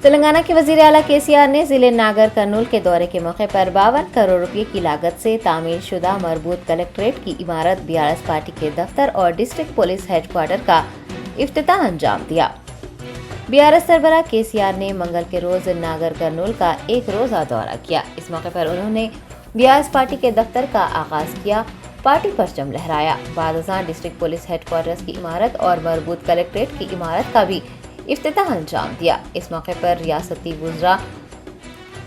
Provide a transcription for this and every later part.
तेलंगाना के वजीर आला केसीआर ने जिले नागर कर्नूल के दौरे के मौके पर 52 करोड़ रुपए की लागत से तामीर शुदा मरबूत कलेक्ट्रेट की इमारत बीआरएस पार्टी के दफ्तर और डिस्ट्रिक्ट पुलिस हेडक्वार्टर का इफ्तिताह अंजाम दिया। बीआरएस सरबराह केसीआर ने मंगल के रोज नागर कर्नूल का एक रोजा दौरा किया। इस मौके पर उन्होंने बीआरएस पार्टी के दफ्तर का आगाज किया, पार्टी परचम लहराया। बाद डिस्ट्रिक्ट पुलिस हेडक्वार्टर की इमारत और मरबूत कलेक्ट्रेट की इमारत का भी इफ्तिताह अंजाम दिया। इस मौके पर रियासती वुज़रा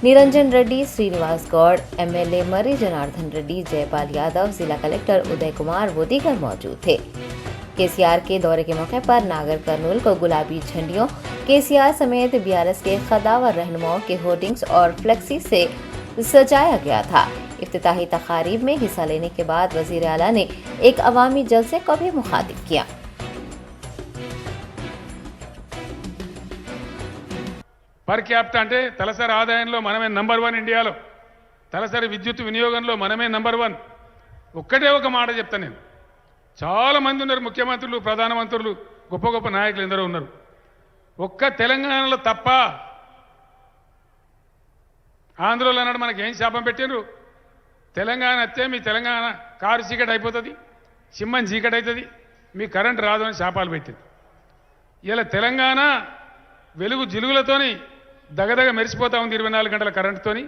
निरंजन रेड्डी, श्रीनिवास गौड़, एमएलए मर्री जनार्दन रेड्डी, जयपाल यादव, जिला कलेक्टर उदय कुमार व दीगर मौजूद थे। केसीआर के दौरे के मौके पर नागर कर्नूल को गुलाबी झंडियों, केसीआर समेत बीआरएस के खदावर रहनुमाओं के होर्डिंग्स और फ्लेक्सी से सजाया गया था। इफ्तिताही तकारीब में हिस्सा लेने के बाद वजीर आला ने एक अवामी जलसे को भी मुखातिब किया। పర్ క్యాపిటల్ అంటే తలసరి ఆదాయంలో మనమే నంబర్ 1 ఇండియాలో, తలసరి విద్యుత్ వినియోగంలో మనమే నంబర్ 1. ఒక్కటే ఒక మాట చెప్తా, నేను చాలా మంది ఉన్నారు, ముఖ్యమంత్రులు, ప్రధానమంత్రులు, గొప్ప గొప్ప నాయకులు ఎందరో ఉన్నారు. ఒక్క తెలంగాణలో తప్ప ఆంధ్రలో అన్నాడు మనకి ఏం శాపం పెట్టిండ్రు, తెలంగాణ వస్తే మీ తెలంగాణ కారు చీకటి అయిపోతుంది, సింహం చీకటి అవుతుంది, మీ కరెంట్ రాదు అని శాపాలు పెట్టింది. ఇలా తెలంగాణ వెలుగు జిలుగులతోని దగదగ మెరిసిపోతా ఉంది 24 గంటల కరెంటుతోని.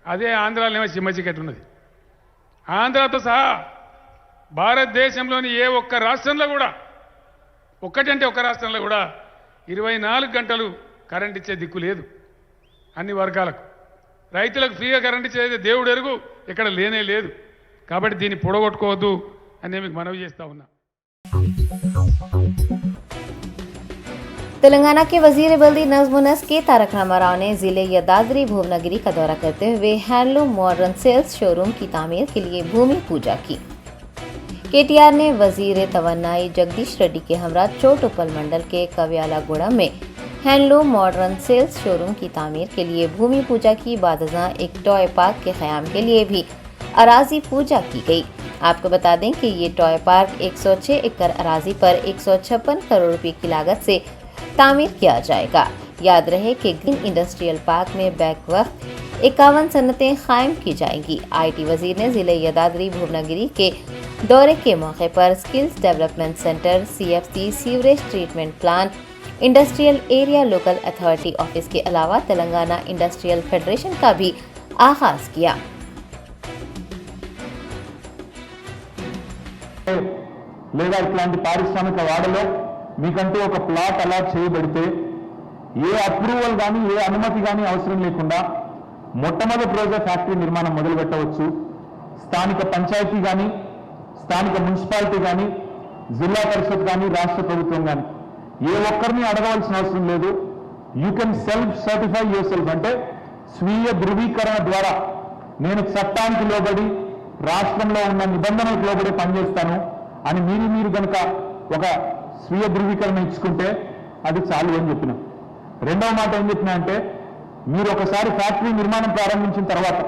అదే ఆంధ్రాలో సింహ చీకటి ఉన్నది. ఆంధ్రాతో సహా భారతదేశంలోని ఏ ఒక్క రాష్ట్రంలో కూడా, ఒక్కటంటే ఒక్క రాష్ట్రంలో కూడా 24 గంటలు కరెంట్ ఇచ్చే దిక్కు లేదు అన్ని వర్గాలకు. రైతులకు ఫ్రీగా కరెంట్ ఇచ్చేది దేవుడు ఎరుగు, ఇక్కడ లేనే లేదు. కాబట్టి దీన్ని పొడగొట్టుకోవద్దు అని మీకు మనవి చేస్తా ఉన్నా. तेलंगाना के वजीर बल्दी नज़्म-उन-नस्क के तारक रामाराव ने जिले यदाद्री भुवनगिरी का दौरा करते हुए हैंडलूम मॉडर्न सेल्स शोरूम की तामीर के लिए भूमि पूजा की। केटीआर ने वजीर तवन्नाई जगदीश रेड्डी के हमरा चोटुपल मंडल के कव्यालागुड़म में हैंडलूम मॉडर्न सेल्स शोरूम की तामीर के लिए भूमि पूजा की। बादजा एक टॉय पार्क के क़याम के लिए भी अराजी पूजा की गई। आपको बता दें कि ये टॉय पार्क 106 एकड़ अराजी पर 156 करोड़ रुपए की लागत से तामीर किया जाएगा। याद रहे कि ग्रीन इंडस्ट्रियल पार्क में बैक वक्त 51 सन्नतें कायम की जाएंगी। आईटी वजीर ने जिले यदाद्री भुवनगिरी के दौरे के मौके पर skills development centre, CFC, sewerage treatment plant, industrial area local authority office के अलावा तेलंगाना इंडस्ट्रियल फेडरेशन का भी आगाज किया। లేదా ఇట్లాంటి పారిశ్రామిక వాడలో మీకంటూ ఒక ప్లాట్ అలాట్ చేయబడితే ఏ అప్రూవల్ కానీ ఏ అనుమతి కానీ అవసరం లేకుండా మొట్టమొదటి రోజే ఫ్యాక్టరీ నిర్మాణం మొదలు పెట్టవచ్చు. స్థానిక పంచాయతీ కానీ, స్థానిక మున్సిపాలిటీ కానీ, జిల్లా పరిషత్ కానీ, రాష్ట్ర ప్రభుత్వం కానీ ఏ ఒక్కరిని అడగవలసిన అవసరం లేదు. You can self certify your self, అంటే స్వీయ ధృవీకరణ ద్వారా నేను చట్టానికి లోబడి రాష్ట్రంలో ఉన్న నిబంధనలకు లోబడి పనిచేస్తాను అని మీరు కనుక ఒక స్వీయ ధృవీకరణ ఇచ్చుకుంటే అది చాలు అని చెప్పిన. రెండవ మాట ఏం చెప్పినా అంటే, మీరు ఒకసారి ఫ్యాక్టరీ నిర్మాణం ప్రారంభించిన తర్వాత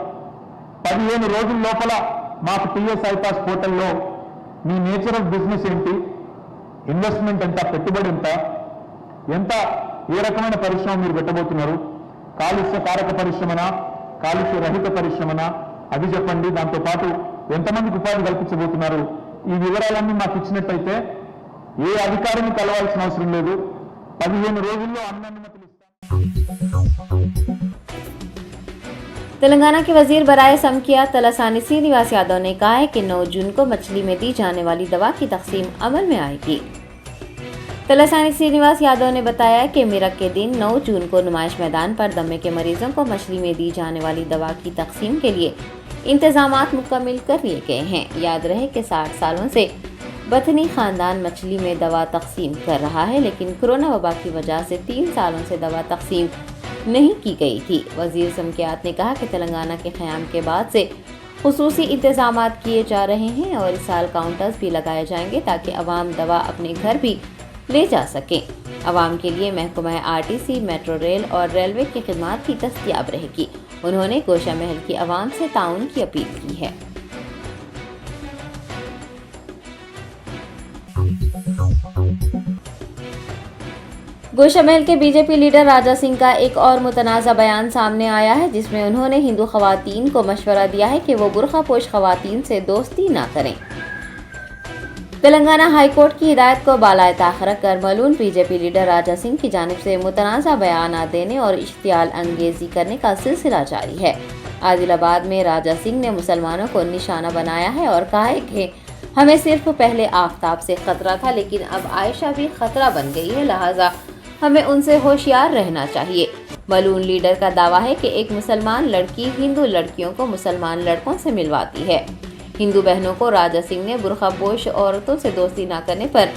15 రోజుల లోపల మాకు టీఎస్ ఐపాస్ పోర్టల్లో మీ నేచర్ ఆఫ్ బిజినెస్ ఏంటి, ఇన్వెస్ట్మెంట్ ఎంత, పెట్టుబడి ఎంత, ఏ రకమైన పరిశ్రమ మీరు పెట్టబోతున్నారు, కాలుష్య కారక పరిశ్రమనా, కాలుష్య రహిత పరిశ్రమనా, అది చెప్పండి. దాంతోపాటు ఎంతమందికి ఉపాధి కల్పించబోతున్నారు, ఈ వివరాలన్నీ మాకు ఇచ్చినట్టయితే ఏ అధికారిని కలవాల్సిన అవసరం లేదు. 15 రోజుల్లో అన్ని అనుమతులు ఇస్తాం. तेलंगाना के वजीर बराए समकिया तलासानी श्रीनिवास यादव ने कहा है कि 9 जून को मछली में दी जाने वाली दवा की तकसीम अमल में आएगी। तलासानी श्रीनिवास यादव ने बताया कि मिरक के दिन 9 जून को नुमाइश मैदान पर दमे के मरीजों को मछली में दी जाने वाली दवा की तकसीम के लिए इंतजामात मुकम्मल कर लिए गए हैं। याद रहे कि 60 सालों से बथनी खानदान मछली में दवा तकसीम कर रहा है, लेकिन कोरोना वबा की वजह से 3 सालों से दवा तकसीम नहीं की गई थी। वजीर समकियात ने कहा कि तेलंगाना के क़याम के बाद से खुसूसी इंतजामात किए जा रहे हैं और इस साल काउंटर्स भी लगाए जाएंगे ताकि अवाम दवा अपने घर भी ले जा सकें। अवाम के लिए महकमा आरटीसी, मेट्रो रेल और रेलवे की खिदमत भी दस्तयाब रहेगी। उन्होंने गोशा महल की अवाम से ताउन की अपील की है। गोशामहल के बीजेपी लीडर राजा सिंह का एक और मुतनाज़ा बयान सामने आया है, जिसमें उन्होंने हिंदू खवातीन को मशवरा दिया है कि वो बुर्खापोश खवातीन से दोस्ती ना करें। तेलंगाना हाईकोर्ट की हिदायत को बालाए ताख़िर रखकर मलून बीजेपी लीडर राजा सिंह की जानिब से मुतनाज़ा बयान देने और इश्तियाल अंगेजी करने का सिलसिला जारी है। आदिलाबाद में राजा सिंह ने मुसलमानों को निशाना बनाया है और कहा है कि हमें सिर्फ पहले आफ्ताब से खतरा था, लेकिन अब आयशा भी खतरा बन गई है, लिहाजा हमें उनसे होशियार रहना चाहिए। मलून लीडर का दावा है कि एक मुसलमान लड़की हिंदू लड़कियों को मुसलमान लड़कों से मिलवाती है। हिंदू बहनों को राजा सिंह ने बुर्खापोश औरतों से दोस्ती न करने पर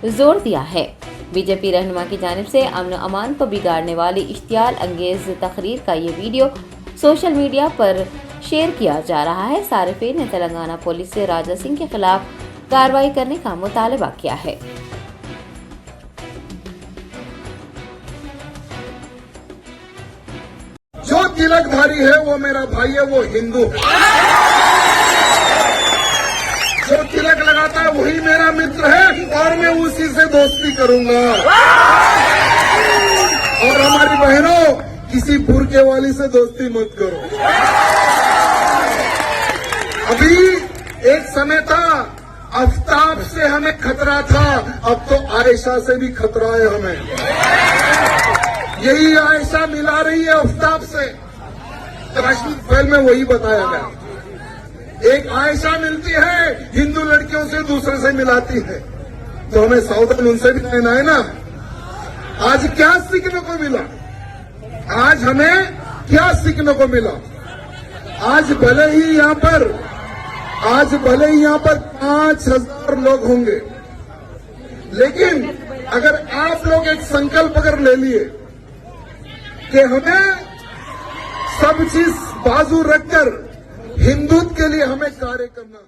जोर दिया है। बीजेपी रहनुमा की जानिब से अमन अमान को बिगाड़ने वाली इश्तियाल अंगेज तकरीर का ये वीडियो सोशल मीडिया पर शेयर किया जा रहा है। सारिफीन ने तेलंगाना पुलिस से राजा सिंह के खिलाफ कार्रवाई करने का मुतालबा किया है। जो तिलकधारी है वो मेरा भाई है, वो हिंदू है। जो तिलक लगाता है वही मेरा मित्र है और मैं उसी से दोस्ती करूंगा। और हमारी बहनों, किसी बुरके वाली से दोस्ती मत करो। अभी एक समय था आफ्ताब से हमें खतरा था, अब तो आयशा से भी खतरा है हमें। यही आयशा मिला रही है आफ्ताब से। कश्मीर फाइल में वही बताया गया। एक आयशा मिलती है, हिंदू लड़कियों से दूसरे से मिलाती है, तो हमें सावधान उनसे भी रहना है ना। आज क्या सीखने को मिला? आज हमें क्या सीखने को मिला? आज भले ही यहाँ पर 5,000 लोग होंगे, लेकिन अगर आप लोग एक संकल्प अगर ले लिए कि हमें सब चीज बाजू रखकर हिंदुत्व के लिए हमें कार्य करना है।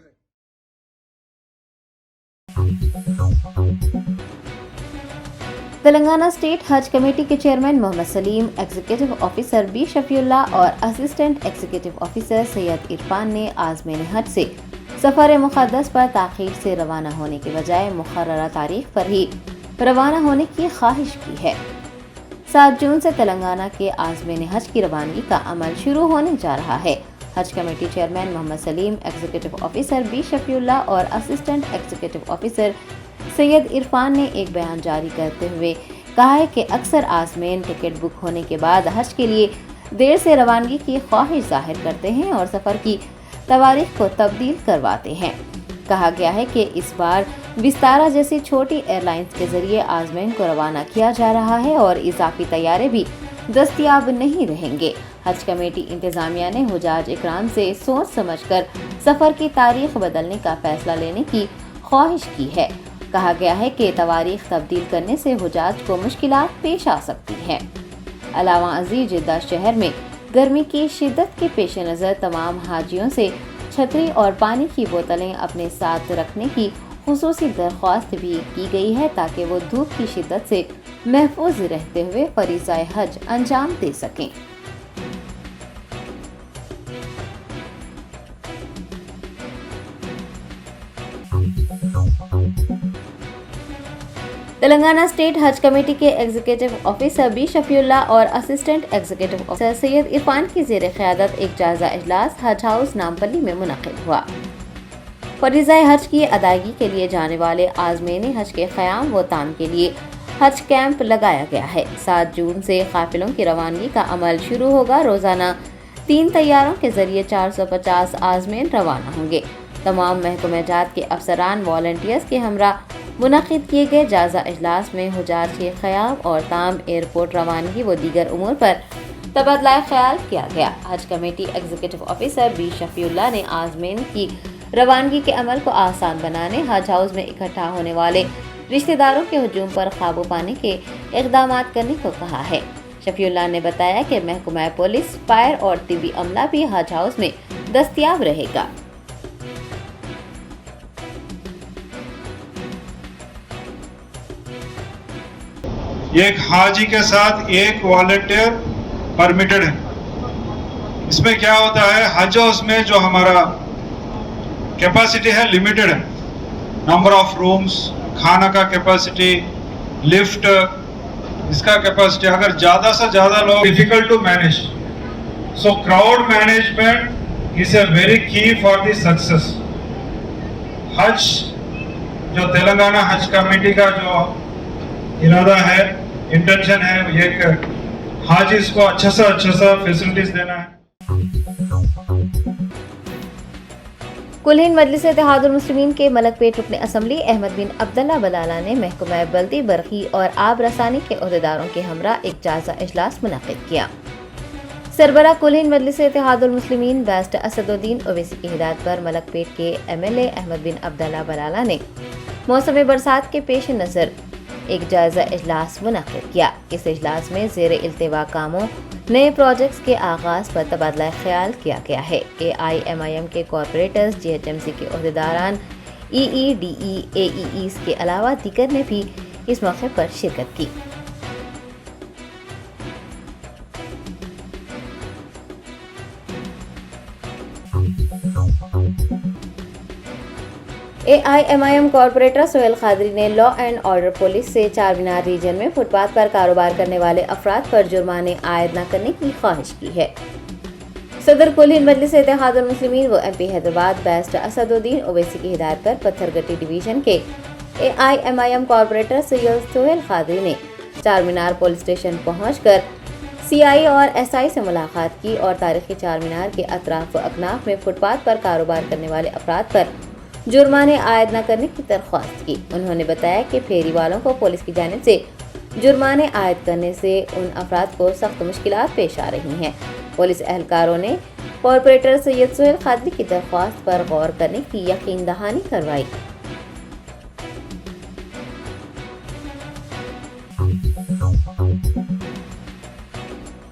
तेलंगाना स्टेट हज कमेटी के chairman Mohammed Salim, executive officer B Shafiullah और assistant executive officer Syed Irfan ने आज़मीन हज से सफ़र मुक़द्दस पर ताख़ीर से रवाना होने के बजाय मुक़र्ररा तारीख पर ही रवाना होने की ख्वाहिश की है। 7 जून से तेलंगाना के आज़मीन हज की रवानगी का अमल शुरू होने जा रहा है। हज committee chairman Mohammed Salim, executive officer B Shafiullah और assistant executive officer Syed Irfan ने एक बयान जारी करते हुए कहा है कि अक्सर आज़मीन टिकट बुक होने के बाद हज के लिए देर से रवानगी की ख्वाहिश जाहिर करते हैं और सफ़र की तवारीख को तब्दील करवाते हैं। कहा गया है कि इस बार विस्तारा जैसी छोटी एयरलाइंस के जरिए आज़मीन को रवाना किया जा रहा है और इजाफी तैयारे भी दस्तयाब नहीं रहेंगे। हज कमेटी इंतज़ामिया ने हुजाज इकराम से सोच समझकर सफ़र की तारीख बदलने का फैसला लेने की ख्वाहिश की है। कहा गया है कि तवारीख तब्दील करने से हुजाज को मुश्किलात पेश आ सकती हैं। अलावा अजीज जिद्दा शहर में गर्मी की शिद्दत के पेश नज़र तमाम हाजियों से छतरी और पानी की बोतलें अपने साथ रखने की खुसूसी दरख्वास्त भी की गई है, ताकि वो धूप की शिद्दत से महफूज रहते हुए फरीज़ाए हज अंजाम दे सकें। तेलंगाना स्टेट हज कमेटी के एग्जीक्यूटिव ऑफिसर बी शफीउल्लाह और assistant executive officer Syed Irfan की ज़ेर क़यादत एक जायजा इजलास हज हाउस नामपल्ली में मुनक़िद हुआ। फरीज़ाए हज की अदायगी के लिए जाने वाले आज़मीन हज के क़याम व ताम के लिए हज कैंप लगाया गया है। 7 जून से काफिलों की रवानगी का अमल शुरू होगा। रोज़ाना 3 तैयारों के जरिए 450 आज़मीन रवाना होंगे। तमाम महकमे जात के अफसरान वॉलंटियर्स के हमरा मुनक़िद किए गए जायजा इजलास में हुजाज के क़याम और ताम, एयरपोर्ट रवानगी व दीगर उमूर पर तबादला ख्याल किया गया। हज committee executive officer B Shafiullah ने आज़मीन की रवानगी के अमल को आसान बनाने, हज हाउस में इकट्ठा होने वाले रिश्तेदारों के हुजूम पर काबू पाने के इक़दाम करने को कहा है। शफीउल्लाह ने बताया कि महकमा पुलिस, फायर और तिबी अमला भी हज हाउस में दस्तयाब रहेगा। एक हाजी के साथ एक वॉलंटियर परमिटेड है। इसमें क्या होता है, हज हाउस में जो हमारा कैपेसिटी है लिमिटेड है, नंबर ऑफ रूम्स, खाना का कैपेसिटी, लिफ्ट, इसका कैपेसिटी अगर ज़्यादा से ज़्यादा लोग difficult to manage, so crowd management is a very key for the success. हज जो तेलंगाना हज कमेटी का जो इरादा है, इंटेंशन है, एक हाजिज को अच्छा सा फैसिलिटीज देना है। कुल हिंद मजलिस इत्तेहादुल मुस्लिमीन के मलकपेट रुकन असम्बली अहमद बिन अब्दुल्ला बलाला ने महकमा बल्दी बरकी और आब रसानी के अहदेदारों के हमरा एक जायजा इजलास मुनक़िद किया। सरबरा कुल हिंद मजलिस इत्तेहादुल मुस्लिमीन बैरिस्टर असदुद्दीन ओवैसी की हिदायत पर मलकपेट के MLA अहमद बिन अब्दुल्ला बलाला ने मौसम बरसात के पेश नज़र एक जायजा इजलास मुनक़िद किया। इस इजलास में ज़ेर इल्तिवा कामों, नए प्रोजेक्ट्स के आगाज़ पर तबादला ख्याल किया गया है। AIMIM के कॉरपोरेटर्स, GHMC के अहदेदारान, EEDE, AEEs के अलावा दीगर ने भी इस मौके पर शिरकत की। AIMIM कॉरपोरेटर सोहेल खादरी ने लॉ एंड ऑर्डर पुलिस से चार मीनार रीजन में फुटपाथ पर कारोबार करने वाले अफराद पर जुर्माने आयद न करने की ख्वाहिश की है। सदर कुल हिंद मजलिस इत्तेहादुल मुस्लिमीन व MP हैदराबाद बैरिस्टर असदुद्दीन ओवैसी की हिदायत पर पत्थरगट्टी डिवीजन के AIMIM कॉरपोरेटर सैयद सोहेल खादरी ने चार मीनार पुलिस स्टेशन पहुंचकर CI और SI से मुलाकात की और तारीखी चार मीनार के अतराफ व अकनाफ में फुटपाथ पर कारोबार करने वाले अफराद पर जुर्माने आयद न करने की दरख्वास्त की। उन्होंने बताया कि फेरी वालों को पुलिस की जानिब से जुर्माने आयद करने से उन अफराद को सख्त मुश्किलात पेश आ रही हैं। पुलिस एहलकारों ने कॉरपोरेटर सैयद सोहेल खादरी की दरख्वास्त पर गौर करने की यकीन दहानी करवाई।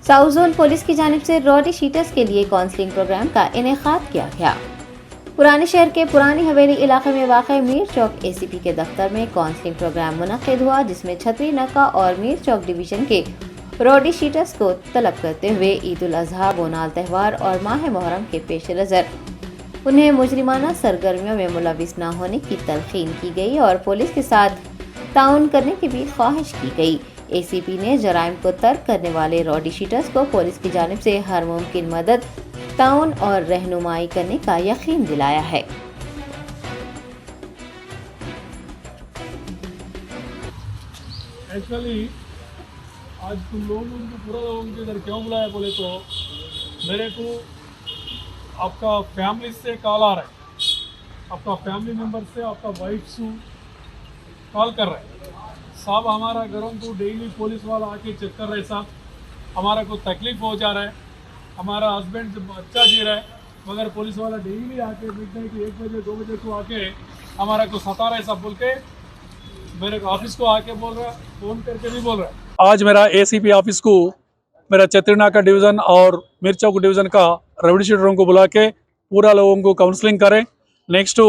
साउथ जोन पुलिस की जानिब से रॉडी शीटर्स के लिए काउंसलिंग प्रोग्राम का इनेकाद किया गया। पुराने शहर के पुरानी हवेली इलाके में वाक़ई मीर चौक ACP के दफ्तर में काउंसलिंग प्रोग्राम मुनक़िद हुआ, जिसमें छतरी नक्का और मीर चौक डिवीजन के रॉडी शीटर्स को तलब करते हुए ईद उल अज़हा, बोनाल त्यौहार और माह मुहर्रम के पेश नज़र उन्हें मुजरिमाना सरगर्मियों में मुलविस न होने की तलक़ीन की गई और पुलिस के साथ ताउन करने की भी ख्वाहिश की गई। ACP ने जराइम को तर्क करने वाले रॉडी शीटर्स को पुलिस की जानिब से हर मुमकिन मदद, ताउन और रहनुमाई करने का यकीन दिलाया है। एक्चुअली आज तुम लोगों को पूरा लोगों के इधर क्यों बुलाया बोले तो मेरे को आपका फैमिली से कॉल आ रहा है, आपका फैमिली मेंबर से आपका वाइफ से कॉल कर रहे हैं। साहब हमारा घरों को डेली पुलिस वाला आके चेक कर रहे, साहब हमारा को तकलीफ हो जा रहा है, हमारा हस्बैंड अच्छा जी रहा है, मगर पुलिस वाला डेली आके मिडनाइट कि 1 बजे 2 बजे को आके हमारा को सता रहा है, सब बोल के मेरे ऑफिस को आके बोल रहा है, फ़ोन करके भी बोल रहा है। आज मेरा ACP ऑफिस को मेरा चतुर्नाका डिवीज़न और मिर्चौक डिवीज़न का रेवेन्यू शीटरों को बुला के पूरा लोगों को काउंसलिंग करें। नेक्स्ट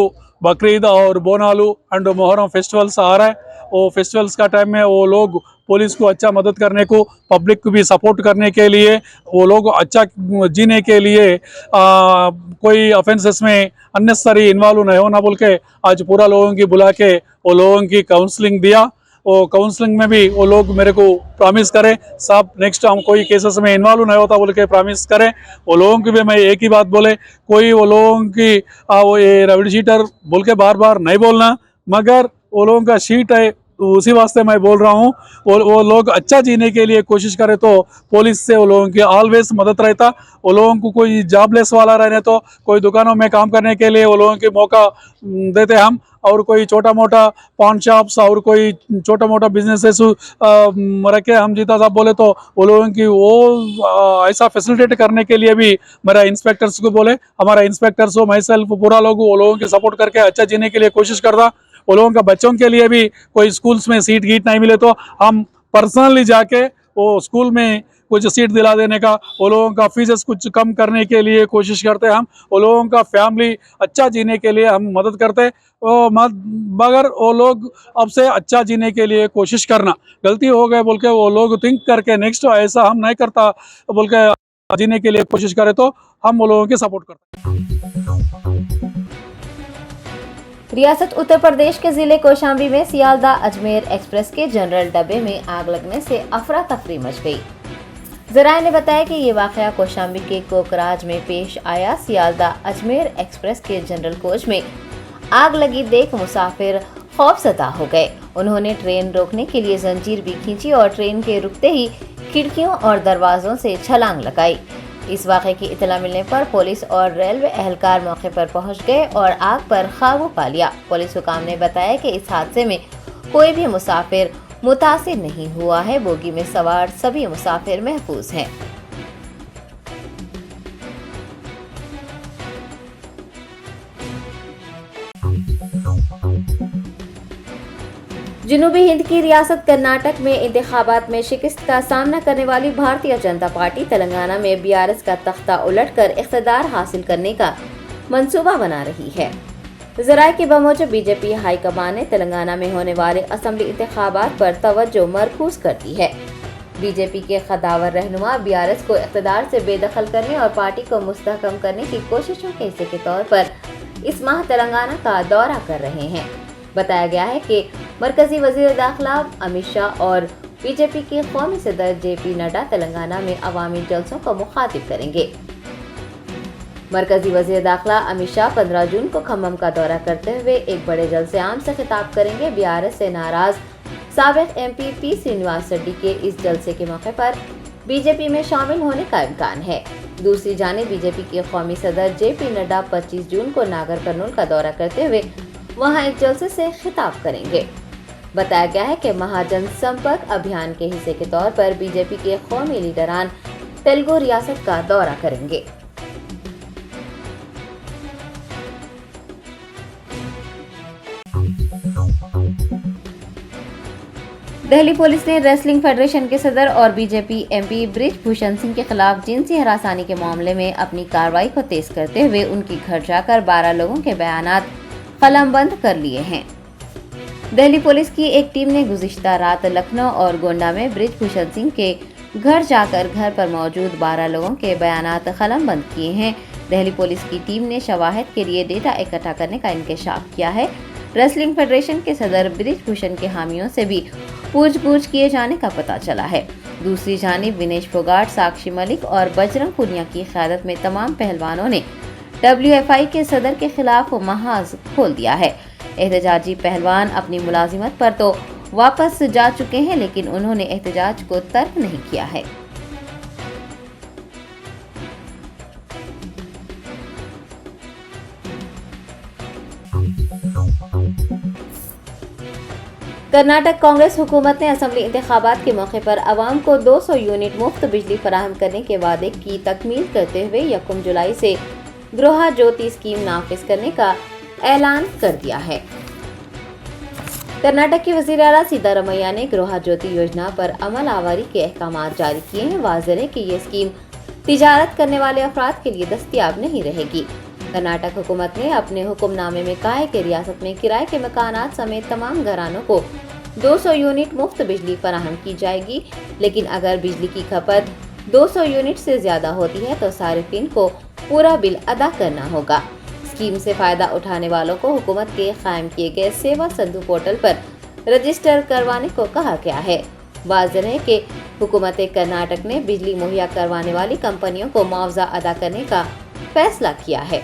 बकरीद और बोनालू एंड मुहर्रम फेस्टिवल्स आ रहा है, वो फेस्टिवल्स का टाइम में वो लोग पुलिस को अच्छा मदद करने को, पब्लिक को भी सपोर्ट करने के लिए, वो लोग अच्छा जीने के लिए कोई ऑफेंसेस में अननेसेसरी इन्वॉल्व नहीं होना बोल के आज पूरा लोगों की बुला के वो लोगों की काउंसलिंग दिया। वो काउंसलिंग में भी वो लोग मेरे को प्रॉमिस करें, साहब नेक्स्ट हम कोई केसेस में इन्वॉल्व नहीं होता बोल के प्रॉमिस करें। वो लोगों की भी मैं एक ही बात बोले, कोई वो लोगों की वो ये रेवेन्यू शीटर बोल के बार बार नहीं बोलना, मगर वो लोगों का शीट है उसी वास्ते मैं बोल रहा हूँ। वो लोग अच्छा जीने के लिए कोशिश करें तो पुलिस से वो लोगों की ऑलवेज मदद रहता। वो लोगों को कोई जॉबलेस वाला रहने तो कोई दुकानों में काम करने के लिए वो लोगों के मौका देते हम, और कोई छोटा मोटा पान शॉप्स और कोई छोटा मोटा बिजनेसेस रखे हम जीता साहब बोले तो वो लोगों की वो ऐसा फैसिलिटेट करने के लिए भी मेरा इंस्पेक्टर्स को बोले, हमारा इंस्पेक्टर्स हो, मैं सेल्फ पूरा लोग वो लोगों की सपोर्ट करके अच्छा जीने के लिए कोशिश करता। वो लोगों का बच्चों के लिए भी कोई स्कूल्स में सीट गीट नहीं मिले तो हम पर्सनली जाके वो स्कूल में कुछ सीट दिला देने का, वो लोगों का फीसेस कुछ कम करने के लिए कोशिश करते हम, वो लोगों का फैमिली अच्छा जीने के लिए हम मदद करते। मगर वो लोग अब से अच्छा जीने के लिए कोशिश करना, गलती हो गए बोल के वो लोग थिंक करके नेक्स्ट ऐसा हम नहीं करता बोल के जीने के लिए कोशिश करें तो हम वो लोगों की सपोर्ट करते हैं। रियासत उत्तर प्रदेश के जिले कौशाम्बी में सियालदाह अजमेर एक्सप्रेस के जनरल डब्बे में आग लगने से अफरा तफरी मच गई। जराये ने बताया कि ये वाकया कौशाम्बी के कोकराज में पेश आया। सियालदाह अजमेर एक्सप्रेस के जनरल कोच में आग लगी देख मुसाफिर खौफजदा हो गए। उन्होंने ट्रेन रोकने के लिए जंजीर भी खींची और ट्रेन के रुकते ही खिड़कियों और दरवाजों से छलांग लगाई। इस वाक़े की इतला मिलने पर पुलिस और रेलवे एहलकार मौके पर पहुंच गए और आग पर काबू पा लिया। पुलिस हुकाम ने बताया कि इस हादसे में कोई भी मुसाफिर मुतासिर नहीं हुआ है। बोगी में सवार सभी मुसाफिर महफूज हैं। जनूबी हिंद की रियासत कर्नाटक में इंतखाबात में शिकस्त का सामना करने वाली भारतीय जनता पार्टी तेलंगाना में बीआरएस का तख्ता उलटकर इख्तिदार हासिल करने का मंसूबा बना रही है। जराये की बमौजब बीजेपी हाईकमान ने तेलंगाना में होने वाले असेंबली इंतखाबात पर तवज्जो मरकूज कर दी है। बीजेपी के खदावर रहनुमा बीआरएस को इख्तिदार से बेदखल करने और पार्टी को मुस्तहकम करने की कोशिशों के हिस्से के तौर पर इस माह तेलंगाना का दौरा कर रहे हैं। बताया गया है कि मरकजी वजीर दाखिला अमित शाह और बीजेपी के कौमी सदर जेपी नड्डा तेलंगाना में अवामी जलसों को मुखातिब करेंगे। मरकजी वजीर दाखिला अमित शाह 15 जून को खम्मम का दौरा करते हुए एक बड़े जलसे आम से खिताब करेंगे। बीआरएस से नाराज साबिक एमपी पी श्रीनिवास रेड्डी के इस जलसे के मौके पर बीजेपी में शामिल होने का इम्कान है। दूसरी जानिब बीजेपी के कौमी सदर जेपी नड्डा 25 जून को नागर कर्नूल का दौरा करते हुए वहां एक जलसे से खिताब करेंगे। बताया गया है कि महाजन संपर्क अभियान के हिस्से के तौर पर बीजेपी के कौमी लीडरान तेलुगु रियासत का दौरा करेंगे। दिल्ली पुलिस ने रेसलिंग फेडरेशन के सदर और बीजेपी एमपी बृजभूषण सिंह के खिलाफ जिनसी हरासानी के मामले में अपनी कार्रवाई को तेज करते हुए उनके घर जाकर 12 लोगों के बयानात कलमबंद कर लिए हैं। दिल्ली पुलिस की एक टीम ने गुज़िश्ता रात लखनऊ और गोंडा में बृजभूषण सिंह के घर जाकर घर पर मौजूद 12 लोगों के बयानात कलमबंद किए हैं। दिल्ली पुलिस की टीम ने शवाहिद के लिए डेटा इकट्ठा करने का इंकशाफ किया है। रेसलिंग फेडरेशन के सदर बृजभूषण के हामियों से भी पूछताछ किए जाने का पता चला है। दूसरी जानिब विनेश फोगाट, साक्षी मलिक और बजरंग पुनिया की क़यादत में तमाम पहलवानों ने WFI के सदर के खिलाफ महाज खोल दिया है। एहतजाजी पहलवान अपनी मुलाजिमत पर तो वापस जा चुके हैं, लेकिन उन्होंने एहतजाज को तर्क नहीं किया है। कर्नाटक कांग्रेस हुकूमत ने असेंबली इंतखाबात के मौके पर अवाम को 200 यूनिट मुफ्त बिजली फराहम करने के वादे की तकमील करते हुए 1 जुलाई से गृह ज्योति स्कीम नाफिज करने का ऐलान कर दिया है। कर्नाटक के वज़ीर आला सीतारमैया ने गृह ज्योति योजना पर अमल आवारी के अहकामात जारी किए हैं। वाज़ेह है कि ये स्कीम तिजारत करने वाले अफराद के लिए दस्तयाब नहीं रहेगी। कर्नाटक हुकूमत ने अपने हुक्मनामे में कहा है कि रियासत में किराए के मकानात समेत तमाम घरानों को 200 यूनिट मुफ्त बिजली फराहम की जाएगी, लेकिन अगर बिजली की खपत 200 यूनिट से ज्यादा होती है तो सारिफिन को पूरा बिल अदा करना होगा। स्कीम से फायदा उठाने वालों को हुकूमत के कायम किए गए सेवा सिंधु पोर्टल पर रजिस्टर करवाने को कहा गया है। वाज़ेह है कि हुकूमत कर्नाटक ने बिजली मुहैया करवाने वाली कंपनियों को मुआवजा अदा करने का फैसला किया है।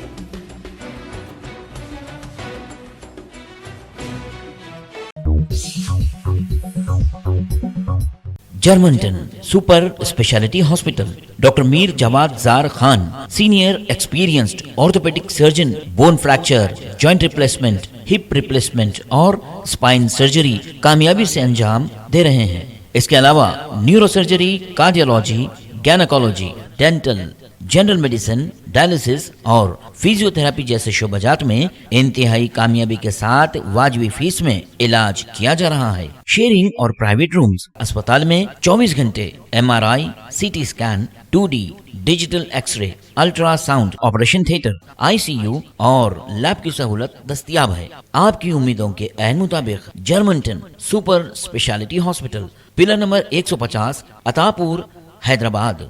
Germanten super speciality hospital, doctor Mir Jawad Zar Khan, senior experienced orthopaedic surgeon, bone fracture, joint replacement, hip replacement और स्पाइन सर्जरी कामयाबी से अंजाम दे रहे हैं। इसके अलावा neuro surgery, cardiology, gynaecology, dental, general medicine, dialysis और फिजियोथेरेपी जैसे शोबाजात में इंतहाई कामयाबी के साथ वाजबी फीस में इलाज किया जा रहा है। शेयरिंग और प्राइवेट रूम्स, अस्पताल में 24 घंटे MRI, CT scan, 2D digital x ray, ultrasound, operation theatre, ICU और लैब की सहूलत दस्तयाब है। आपकी उम्मीदों के ऐन मुताबिक Germanten super speciality hospital, pillar number 150, Attapur, Hyderabad.